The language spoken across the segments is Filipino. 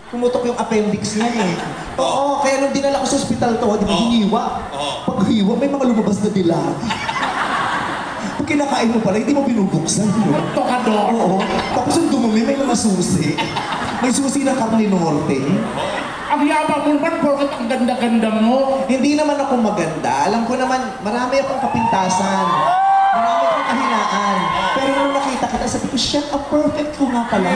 pumutok yung appendix niya eh. Oo, kaya nung dinala ko sa ospital to, di ba, hiniwa. Pag hiwa, may mga lumabas na dila. Pag kinakain mo pala, hindi mo binubuksan. No? Tokador. Oo. Tapos yung dumumi, may mga susi. May susi na karne norte. Ang yabang mo naman, porkat ang ganda-ganda mo. Hindi naman ako maganda. Alam ko naman, marami akong kapintasan. Marami akong kahinaan. Pero nung nakita kita, sabi ko, shit, ang perfect ko nga pala.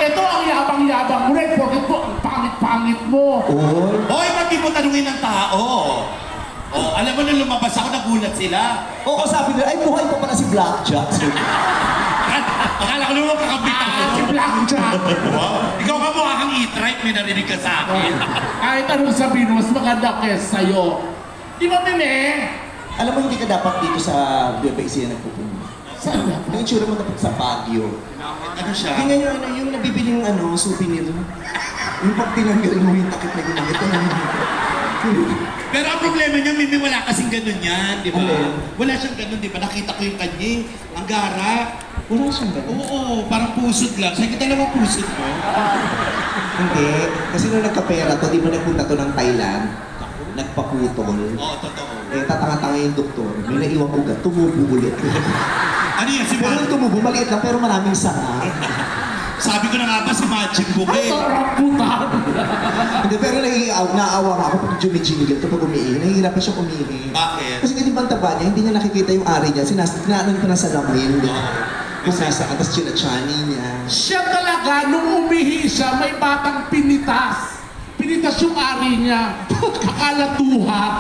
Ito ang yabang-yabang mo rin, porkat mo, ang pangit-pangit mo. Oy. Hoy, ba't di mo tanungin ng tao? Oh, alam mo nung lumabas ako, nagulat sila. Oo, sabi nila, ay, buhay pa pala si Blackjack. Akala ko naman kakabita ako. Si Blackjack. Wow. Ikaw ka mukha kang e-trike, may narinig ka sa akin. Kahit anong sabihin mo, mas maganda kesa sa'yo. Di ba, Mime? Alam mo, hindi ka dapat dito sa BFAC na nagpupunta. Saan na? Yung itsura mo dapat sa Baguio. Ano siya? Tingnan nyo, yung nabibiling souvenir. Yung pag tinanggal mo yung takip na ginamit. Pero ang problema niya, Mimi, wala kasing ganun yan, di ba? Alin? Wala siyang ganun, di ba? Nakita ko yung kanyang, ang gara. Wala siyang ganun. Oo, parang pusod lang. Sa'yo dalawang pusod mo. Hindi. Kasi nung nagkapera to, di ba nagpunta to ng Thailand? Nagpaputol. Oo, totoo. Eh, tatanga-tanga yung doktor. May naiwang ugat, tumubo ulit. Ano yan, si Pero Magic? nung tumubo, maliit lang, pero maraming sanga. Sabi ko na nga ba, si Magic Book Ang eh. rambutan. Hindi, pero naawa nga ako pag jumijinigil kapag umiihi. Nahihirapan siyang umiihi. Bakit? Kasi ganyan bang taba niya, hindi niya nakikita yung ari niya. Sinaanan ko na sa lamin. Kung nasa atas chinachani niya. Siya talaga, nung umihi siya, may batang pinitas. Pinitas yung ari niya. Akala tuhat.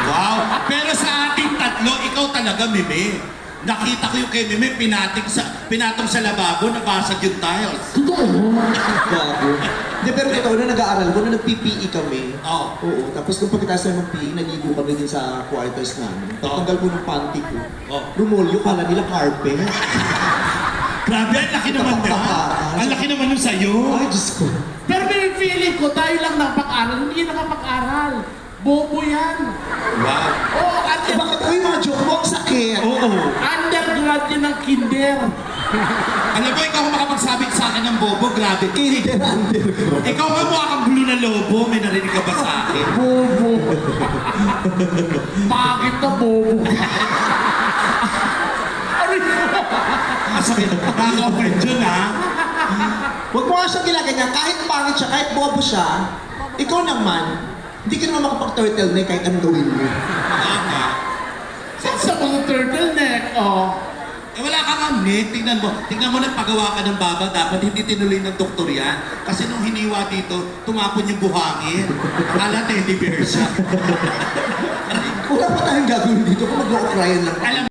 Wow! Pero sa ating tatlo, ikaw talaga, Mimi. Nakita ko yung kay Mimi, pinatong sa lababo, nabasag yung tiles. Totoo. Gago. Hindi, pero totoo na nag-aaral ko, na nag-PPE kami. Oo. Oo. Tapos nung pagkatapos na mag-PE, naligo kami din sa quarters namin. Tatanggal ko ng panty ko. Oo. Rumolyo, kala nila carpet. Grabe, ang laki naman na. Ang laki naman nun sa'yo. Ay, Diyos ko. Pero feeling ko, tayo lang nakapag-aral, hindi nakapag-aral. Bobo yan. Wow. Oo, Eh, bakit? Uy, mga joke mo, ang sakit. Oo. undergrad yan ng kinder. Alam mo, ikaw ang makapagsabi sa akin ng bobo, grabe. Kinder under ko. Ikaw nga mukha kang blue na lobo, may narinig ka ba sa akin? Bobo. Bakit na bobo ka? Aray ko. Masakit. Nakaka-offend yun, ha? Huwag mo nga siyang ginaganyan. Kahit pangit siya, kahit bobo siya, ikaw naman, hindi ka naman makapag-turtleneck kahit anong gawin mo. Tama. Saan sa mga turtleneck? Oh. Eh wala ka nga net. Tingnan mo nagpagawa ka ng baba, dapat hindi tinuloy ng doktor yan. Kasi nung hiniwa dito, tumapon yung buhangin. Akala teddy bear siya. Wala pa tayong gagawin dito kung mag-o-cryan lang. Alam